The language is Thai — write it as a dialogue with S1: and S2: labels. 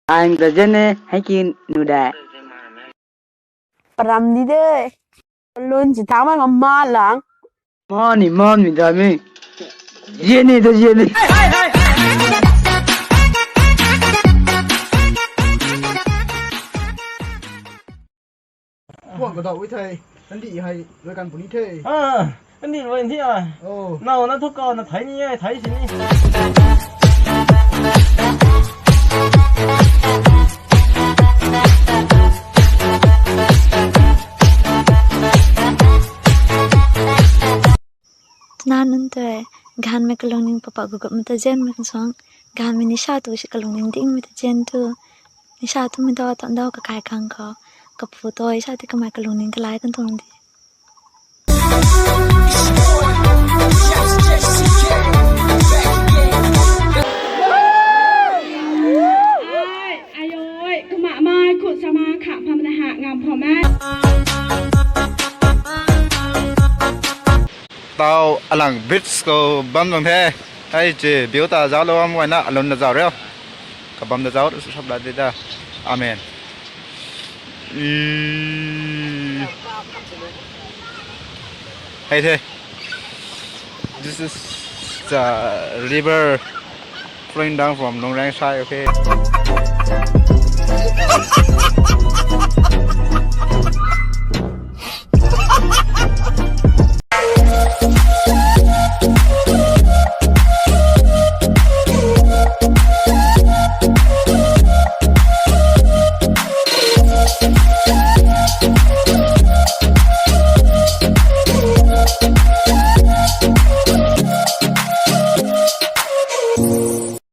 S1: I'm the Jenny Hiking Nuda.
S2: ปรำนี่เด้ลุนจิตามมันก็มาหลัง
S1: Morning, Dami. Jenny, the Jenny.
S3: พวกกระดอกวิเทยนั่นดีให้ด้วยกันปุ่นเทย
S4: อันนี้วันที่อ่ะ
S3: โอ้
S4: เรา那ทุกคนนะไทยนี่ไทยสินี่
S5: นั่นนั่นตัวงานไม่กลงนิ่งปะปะกุกมันจะเจนไม่กันสองงานไม่นิชาตัวสิกลงนิ่งดิ้งไม่จะเจนตัวนิชาตัวมันตัวตอนเดากับใครกังเขากับผู้ตัวนิชาที่ก็ไม่กลงนิ่งก็ไล่กันตรงนี้
S6: อายอยขมะไม้ขุดสมาขะพามนะหะงามพอแม่
S7: tao alang bits ko bam dong the ai che biu ta zao lo am wa na alon na zao reo ka bam da zao sab la de da amen hey the this is the river flowing down from Nong Rang side okay